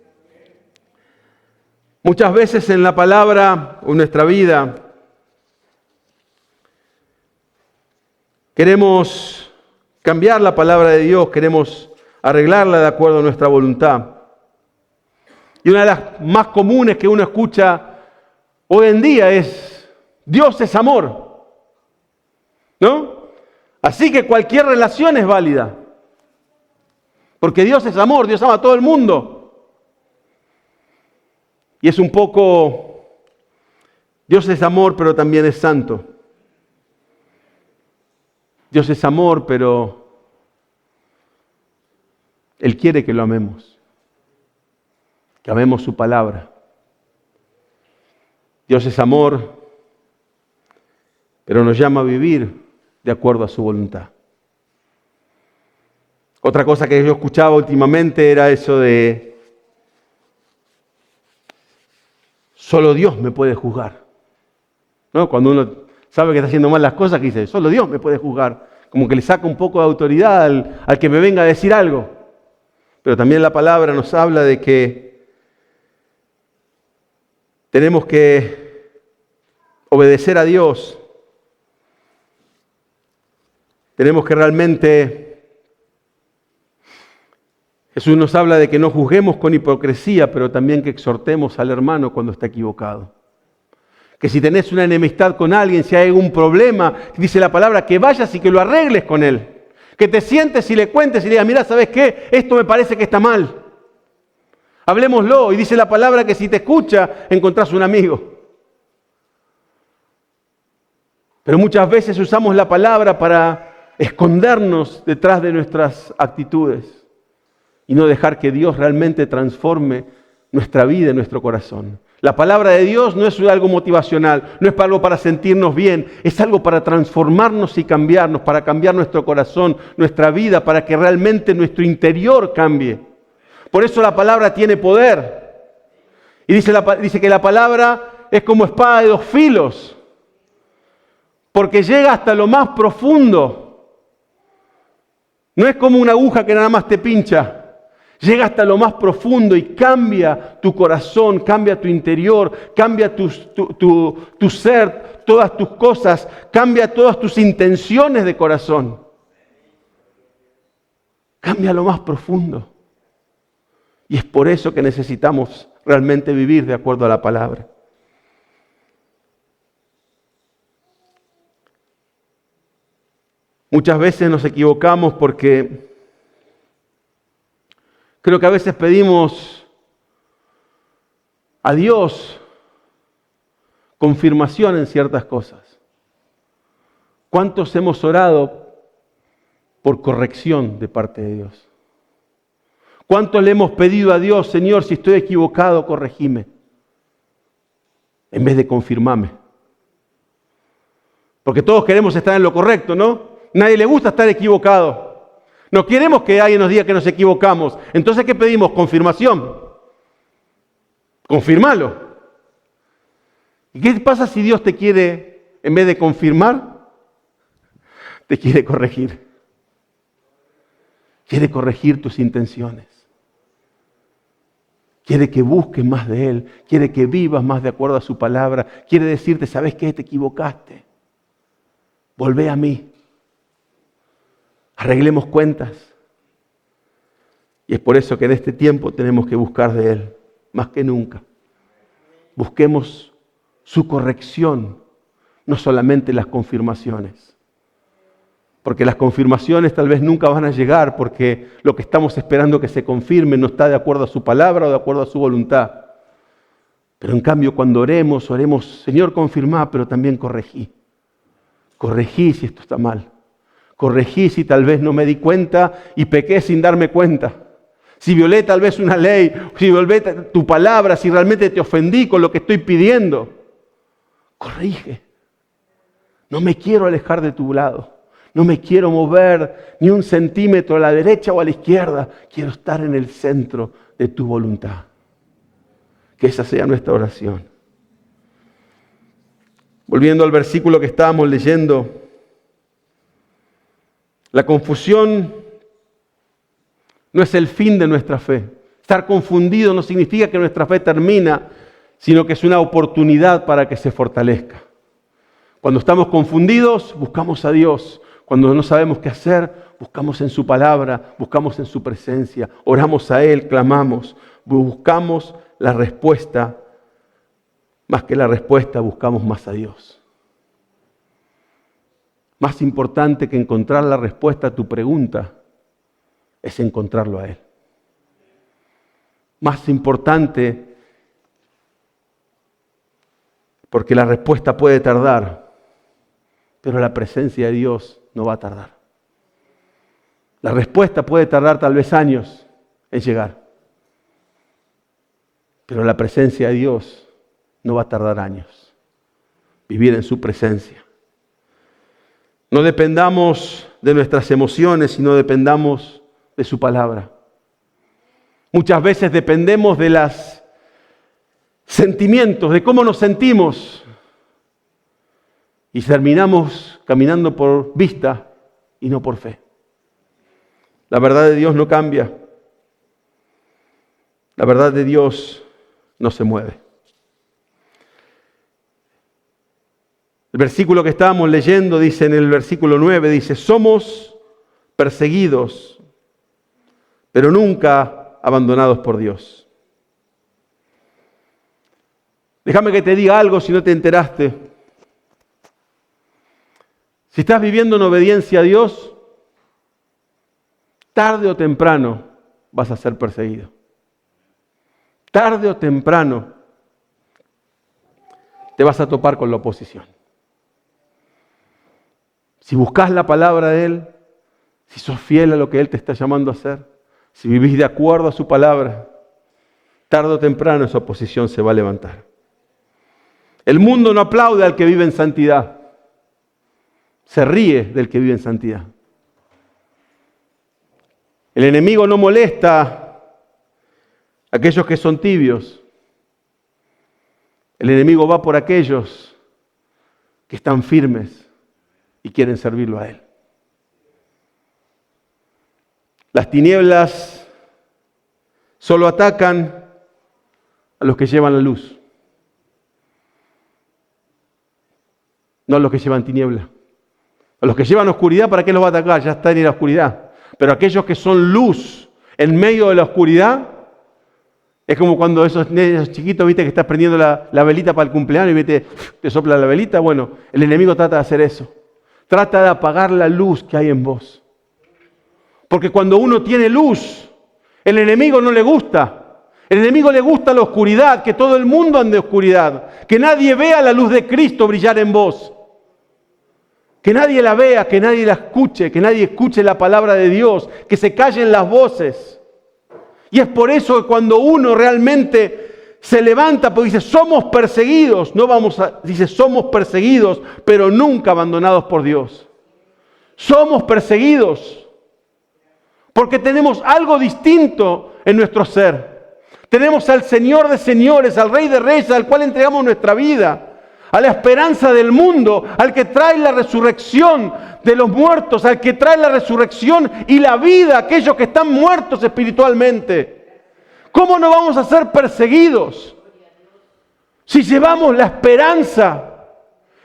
Muchas veces en la palabra o en nuestra vida queremos cambiar la palabra de Dios, queremos arreglarla de acuerdo a nuestra voluntad. Y una de las más comunes que uno escucha hoy en día es: Dios es amor. ¿No? Así que cualquier relación es válida. Porque Dios es amor, Dios ama a todo el mundo. Y es un poco, Dios es amor, pero también es santo. Dios es amor, pero Él quiere que lo amemos. Que amemos su palabra. Dios es amor, pero nos llama a vivir de acuerdo a su voluntad. Otra cosa que yo escuchaba últimamente era eso de: solo Dios me puede juzgar. ¿No? Cuando uno sabe que está haciendo mal las cosas, que dice: solo Dios me puede juzgar. Como que le saca un poco de autoridad al que me venga a decir algo. Pero también la palabra nos habla de que tenemos que obedecer a Dios. Tenemos que realmente, Jesús nos habla de que no juzguemos con hipocresía, pero también que exhortemos al hermano cuando está equivocado. Que si tenés una enemistad con alguien, si hay algún problema, dice la palabra, que vayas y que lo arregles con él. Que te sientes y le cuentes y le digas: mira, ¿sabes qué? Esto me parece que está mal. Hablémoslo. Y dice la palabra que si te escucha, encontrás un amigo. Pero muchas veces usamos la palabra para escondernos detrás de nuestras actitudes y no dejar que Dios realmente transforme nuestra vida y nuestro corazón. La palabra de Dios no es algo motivacional, no es algo para sentirnos bien, es algo para transformarnos y cambiarnos, para cambiar nuestro corazón, nuestra vida, para que realmente nuestro interior cambie. Por eso la palabra tiene poder. Y dice que la palabra es como espada de dos filos, porque llega hasta lo más profundo. No es como una aguja que nada más te pincha. Llega hasta lo más profundo y cambia tu corazón, cambia tu interior, cambia tu ser, todas tus cosas, cambia todas tus intenciones de corazón. Cambia lo más profundo. Y es por eso que necesitamos realmente vivir de acuerdo a la palabra. Muchas veces nos equivocamos porque creo que a veces pedimos a Dios confirmación en ciertas cosas. ¿Cuántos hemos orado por corrección de parte de Dios? ¿Cuántos le hemos pedido a Dios: Señor, si estoy equivocado, corregime? En vez de confirmarme. Porque todos queremos estar en lo correcto, ¿no? Nadie le gusta estar equivocado. No queremos que alguien nos diga que nos equivocamos. Entonces, ¿qué pedimos? Confirmación. Confirmalo. ¿Y qué pasa si Dios te quiere, en vez de confirmar, te quiere corregir? Quiere corregir tus intenciones. Quiere que busques más de Él. Quiere que vivas más de acuerdo a su palabra. Quiere decirte: ¿sabes qué? Te equivocaste. Volvé a mí. Arreglemos cuentas. Y es por eso que en este tiempo tenemos que buscar de Él, más que nunca. Busquemos su corrección, no solamente las confirmaciones. Porque las confirmaciones tal vez nunca van a llegar, porque lo que estamos esperando que se confirme no está de acuerdo a su palabra o de acuerdo a su voluntad. Pero en cambio, cuando oremos: Señor, confirmá, pero también corregí. Corregí si esto está mal. Corregí si tal vez no me di cuenta y pequé sin darme cuenta. Si violé tal vez una ley, si violé tu palabra, si realmente te ofendí con lo que estoy pidiendo. Corrige. No me quiero alejar de tu lado. No me quiero mover ni un centímetro a la derecha o a la izquierda. Quiero estar en el centro de tu voluntad. Que esa sea nuestra oración. Volviendo al versículo que estábamos leyendo. La confusión no es el fin de nuestra fe. Estar confundido no significa que nuestra fe termina, sino que es una oportunidad para que se fortalezca. Cuando estamos confundidos, buscamos a Dios. Cuando no sabemos qué hacer, buscamos en su palabra, buscamos en su presencia, oramos a Él, clamamos, buscamos la respuesta. Más que la respuesta, buscamos más a Dios. Más importante que encontrar la respuesta a tu pregunta es encontrarlo a Él. Más importante, porque la respuesta puede tardar, pero la presencia de Dios no va a tardar. La respuesta puede tardar tal vez años en llegar, pero la presencia de Dios no va a tardar años. Vivir en su presencia. No dependamos de nuestras emociones, sino dependamos de su palabra. Muchas veces dependemos de los sentimientos, de cómo nos sentimos, y terminamos caminando por vista y no por fe. La verdad de Dios no cambia. La verdad de Dios no se mueve. El versículo que estábamos leyendo dice en el versículo 9, dice, somos perseguidos, pero nunca abandonados por Dios. Déjame que te diga algo si no te enteraste. Si estás viviendo en obediencia a Dios, tarde o temprano vas a ser perseguido. Tarde o temprano te vas a topar con la oposición. Si buscas la palabra de Él, si sos fiel a lo que Él te está llamando a hacer, si vivís de acuerdo a su palabra, tarde o temprano esa oposición se va a levantar. El mundo no aplaude al que vive en santidad, se ríe del que vive en santidad. El enemigo no molesta a aquellos que son tibios. El enemigo va por aquellos que están firmes y quieren servirlo a Él. Las tinieblas solo atacan a los que llevan la luz, no a los que llevan tiniebla. A los que llevan oscuridad, ¿para qué los va a atacar? Ya están en la oscuridad. Pero aquellos que son luz en medio de la oscuridad, es como cuando esos niños chiquitos, viste, que estás prendiendo la velita para el cumpleaños y viste, te sopla la velita. Bueno, el enemigo trata de hacer eso. Trata de apagar la luz que hay en vos. Porque cuando uno tiene luz, el enemigo no le gusta. El enemigo le gusta la oscuridad, que todo el mundo ande en oscuridad. Que nadie vea la luz de Cristo brillar en vos. Que nadie la vea, que nadie la escuche, que nadie escuche la palabra de Dios, que se callen las voces. Y es por eso que cuando uno realmente se levanta, porque dice, somos perseguidos, dice, somos perseguidos, pero nunca abandonados por Dios. Somos perseguidos, porque tenemos algo distinto en nuestro ser. Tenemos al Señor de señores, al Rey de reyes, al cual entregamos nuestra vida. A la esperanza del mundo, al que trae la resurrección de los muertos, al que trae la resurrección y la vida a aquellos que están muertos espiritualmente. ¿Cómo no vamos a ser perseguidos si llevamos la esperanza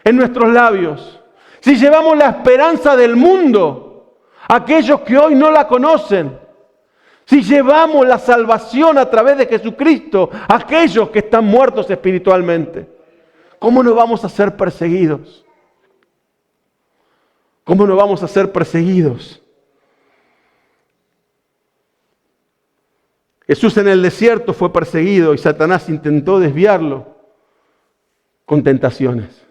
en nuestros labios? Si llevamos la esperanza del mundo a aquellos que hoy no la conocen. Si llevamos la salvación a través de Jesucristo a aquellos que están muertos espiritualmente. ¿Cómo no vamos a ser perseguidos? ¿Cómo no vamos a ser perseguidos? Jesús en el desierto fue perseguido y Satanás intentó desviarlo con tentaciones.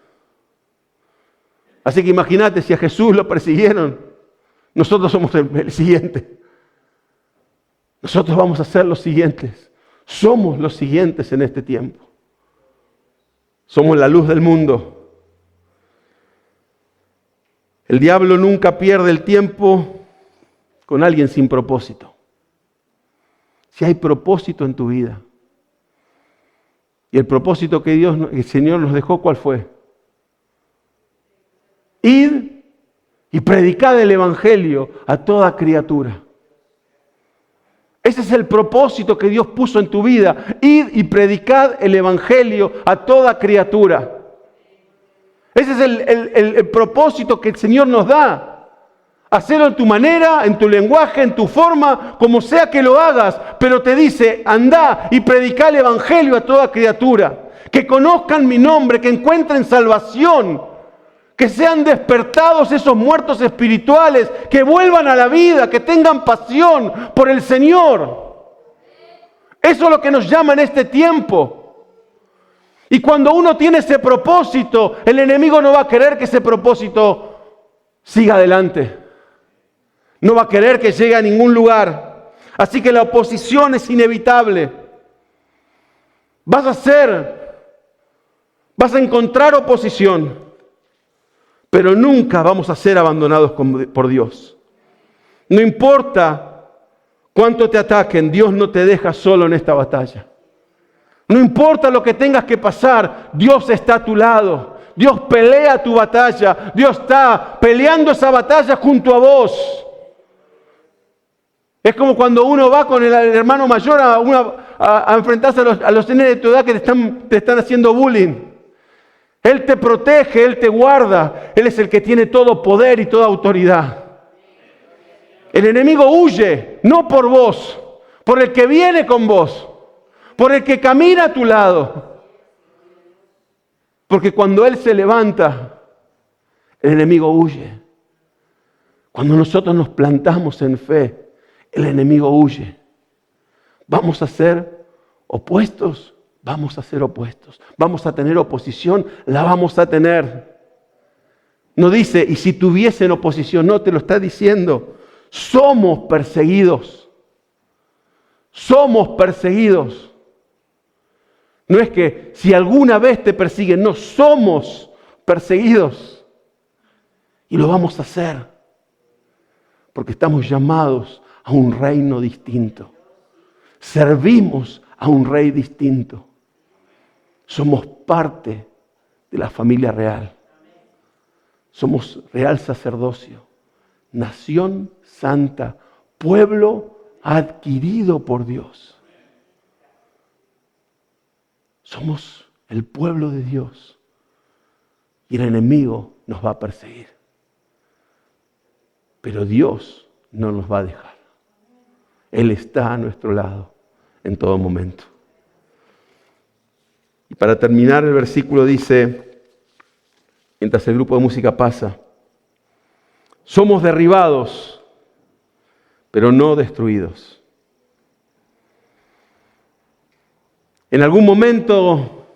Así que imagínate, si a Jesús lo persiguieron, nosotros somos el siguiente. Nosotros vamos a ser los siguientes. Somos los siguientes en este tiempo. Somos la luz del mundo. El diablo nunca pierde el tiempo con alguien sin propósito. Si hay propósito en tu vida. Y el propósito que el Señor nos dejó, ¿cuál fue? Id y predicad el Evangelio a toda criatura. Ese es el propósito que Dios puso en tu vida. Id y predicad el Evangelio a toda criatura. Ese es el propósito que el Señor nos da. Hacelo en tu manera, en tu lenguaje, en tu forma, como sea que lo hagas. Pero te dice, anda y predica el evangelio a toda criatura. Que conozcan mi nombre, que encuentren salvación. Que sean despertados esos muertos espirituales, que vuelvan a la vida, que tengan pasión por el Señor. Eso es lo que nos llama en este tiempo. Y cuando uno tiene ese propósito, el enemigo no va a querer que ese propósito siga adelante. No va a querer que llegue a ningún lugar. Así que la oposición es inevitable. Vas a encontrar oposición, pero nunca vamos a ser abandonados por Dios. No importa cuánto te ataquen, Dios no te deja solo en esta batalla. No importa lo que tengas que pasar, Dios está a tu lado. Dios pelea tu batalla. Dios está peleando esa batalla junto a vos. Es como cuando uno va con el hermano mayor a enfrentarse a los nenes de tu edad que te están haciendo bullying. Él te protege, Él te guarda. Él es el que tiene todo poder y toda autoridad. El enemigo huye, no por vos, por el que viene con vos, por el que camina a tu lado. Porque cuando Él se levanta, el enemigo huye. Cuando nosotros nos plantamos en fe, el enemigo huye. Vamos a ser opuestos, vamos a ser opuestos. Vamos a tener oposición, la vamos a tener. No dice, y si tuviesen oposición, no, te lo está diciendo. Somos perseguidos. Somos perseguidos. No es que si alguna vez te persiguen, no, somos perseguidos. Y lo vamos a hacer. Porque estamos llamados a un reino distinto. Servimos a un rey distinto. Somos parte de la familia real. Somos real sacerdocio, nación santa, pueblo adquirido por Dios. Somos el pueblo de Dios y el enemigo nos va a perseguir. Pero Dios no nos va a dejar. Él está a nuestro lado en todo momento. Y para terminar, el versículo dice, mientras el grupo de música pasa, somos derribados, pero no destruidos. En algún momento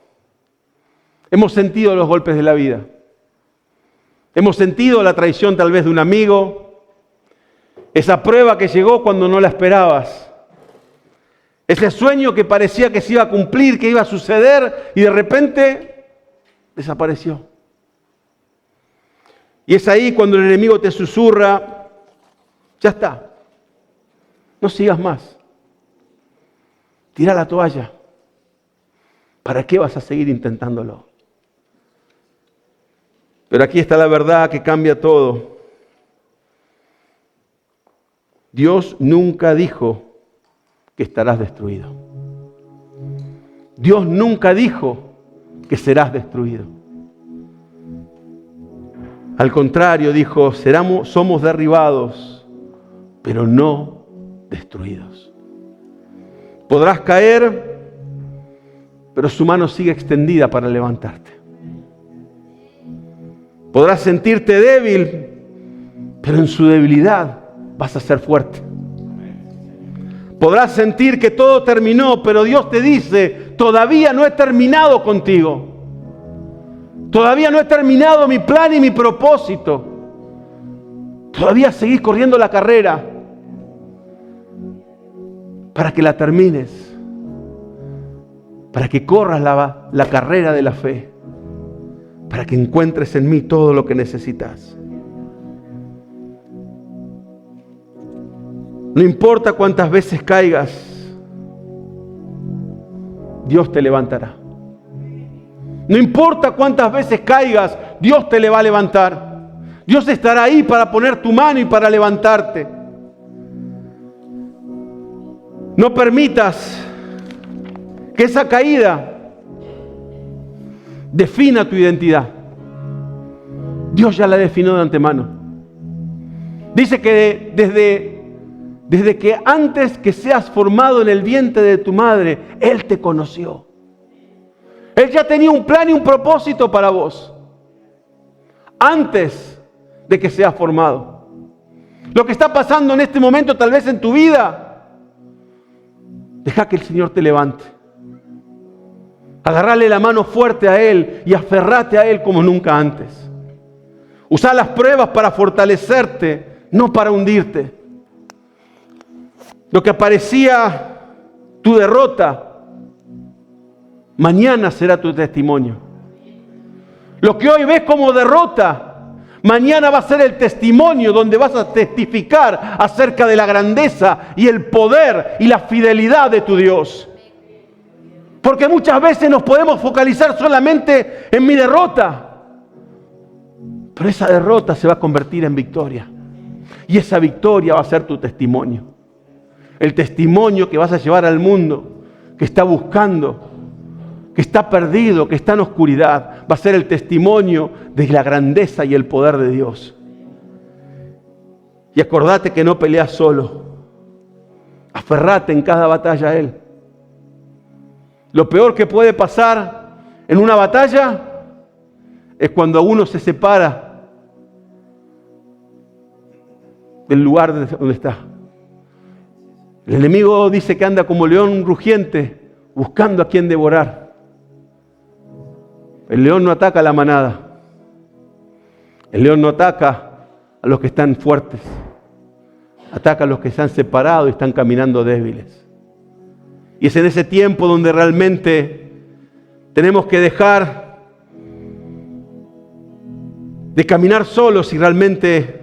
hemos sentido los golpes de la vida. Hemos sentido la traición tal vez de un amigo, esa prueba que llegó cuando no la esperabas. Ese sueño que parecía que se iba a cumplir, que iba a suceder y de repente desapareció. Y es ahí cuando el enemigo te susurra, ya está, no sigas más. Tira la toalla. ¿Para qué vas a seguir intentándolo? Pero aquí está la verdad que cambia todo. Dios nunca dijo que estarás destruido. Dios nunca dijo que serás destruido. Al contrario, dijo, somos derribados, pero no destruidos. Podrás caer, pero su mano sigue extendida para levantarte. Podrás sentirte débil, pero en su debilidad vas a ser fuerte. Podrás sentir que todo terminó, pero Dios te dice, todavía no he terminado contigo. Todavía no he terminado mi plan y mi propósito. Todavía seguís corriendo la carrera para que la termines. Para que corras la carrera de la fe. Para que encuentres en mí todo lo que necesitas. No importa cuántas veces caigas, Dios te levantará. No importa cuántas veces caigas, Dios te le va a levantar. Dios estará ahí para poner tu mano y para levantarte. No permitas que esa caída defina tu identidad. Dios ya la definió de antemano. Dice que desde que antes que seas formado en el vientre de tu madre, Él te conoció. Él ya tenía un plan y un propósito para vos. Antes de que seas formado. Lo que está pasando en este momento, tal vez en tu vida, deja que el Señor te levante. Agarrale la mano fuerte a Él y aferrate a Él como nunca antes. Usa las pruebas para fortalecerte, no para hundirte. Lo que parecía tu derrota, mañana será tu testimonio. Lo que hoy ves como derrota, mañana va a ser el testimonio donde vas a testificar acerca de la grandeza y el poder y la fidelidad de tu Dios. Porque muchas veces nos podemos focalizar solamente en mi derrota. Pero esa derrota se va a convertir en victoria. Y esa victoria va a ser tu testimonio. El testimonio que vas a llevar al mundo, que está buscando, que está perdido, que está en oscuridad, va a ser el testimonio de la grandeza y el poder de Dios. Y acordate que no peleas solo. Aferrate en cada batalla a Él. Lo peor que puede pasar en una batalla es cuando uno se separa del lugar donde está. El enemigo dice que anda como león rugiente buscando a quien devorar. El león no ataca a la manada. El león no ataca a los que están fuertes. Ataca a los que se han separado y están caminando débiles. Y es en ese tiempo donde realmente tenemos que dejar de caminar solos y realmente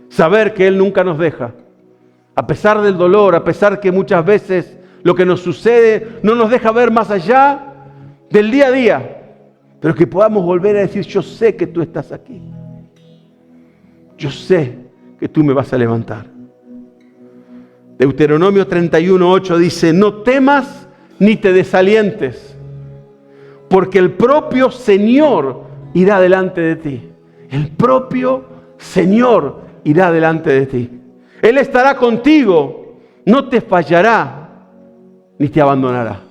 saber que Él nunca nos deja. A pesar del dolor, a pesar que muchas veces lo que nos sucede no nos deja ver más allá del día a día. Pero que podamos volver a decir, yo sé que tú estás aquí. Yo sé que tú me vas a levantar. Deuteronomio 31:8 dice, no temas ni te desalientes, porque el propio Señor irá delante de ti. El propio Señor irá delante de ti. Él estará contigo, no te fallará ni te abandonará.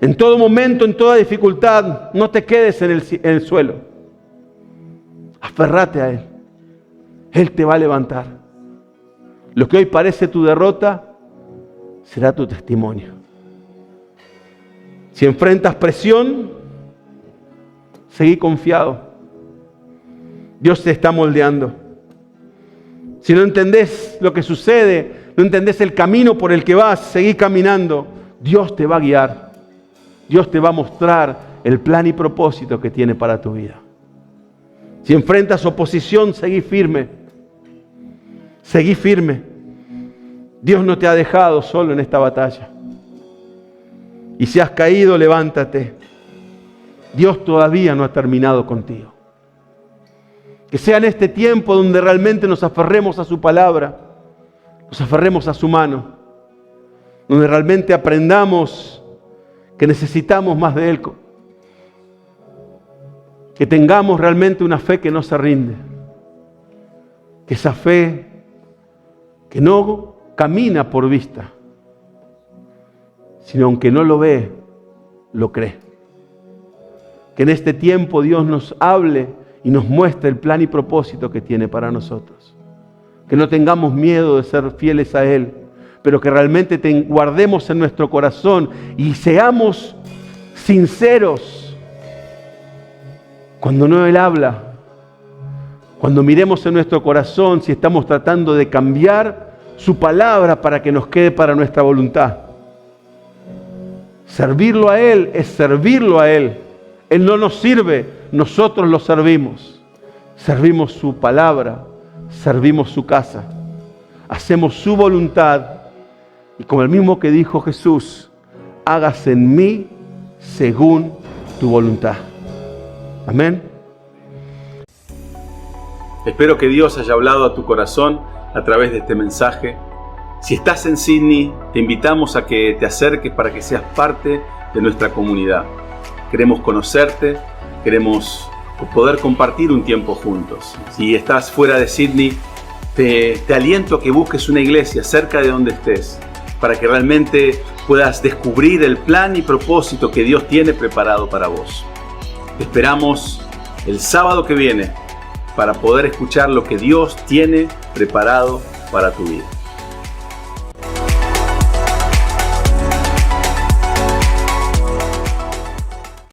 En todo momento, en toda dificultad, no te quedes en el suelo. Aferrate a Él. Él te va a levantar. Lo que hoy parece tu derrota, será tu testimonio. Si enfrentas presión, seguí confiado. Dios te está moldeando. Si no entendés lo que sucede, no entendés el camino por el que vas, seguí caminando. Dios te va a guiar. Dios te va a mostrar el plan y propósito que tiene para tu vida. Si enfrentas oposición, seguí firme. Seguí firme. Dios no te ha dejado solo en esta batalla. Y si has caído, levántate. Dios todavía no ha terminado contigo. Que sea en este tiempo donde realmente nos aferremos a su palabra, nos aferremos a su mano, donde realmente aprendamos que necesitamos más de Él, que tengamos realmente una fe que no se rinde, que esa fe que no camina por vista, sino aunque no lo ve, lo cree. Que en este tiempo Dios nos hable y nos muestre el plan y propósito que tiene para nosotros. Que no tengamos miedo de ser fieles a Él, pero que realmente guardemos en nuestro corazón y seamos sinceros cuando no Él habla. Cuando miremos en nuestro corazón si estamos tratando de cambiar su palabra para que nos quede para nuestra voluntad. Servirlo a Él es servirlo a Él. Él no nos sirve, nosotros lo servimos. Servimos su palabra, servimos su casa. Hacemos su voluntad. Y como el mismo que dijo Jesús, hágase en mí según tu voluntad. Amén. Espero que Dios haya hablado a tu corazón a través de este mensaje. Si estás en Sydney, te invitamos a que te acerques para que seas parte de nuestra comunidad. Queremos conocerte, queremos poder compartir un tiempo juntos. Si estás fuera de Sydney, te aliento a que busques una iglesia cerca de donde estés, para que realmente puedas descubrir el plan y propósito que Dios tiene preparado para vos. Te esperamos el sábado que viene para poder escuchar lo que Dios tiene preparado para tu vida.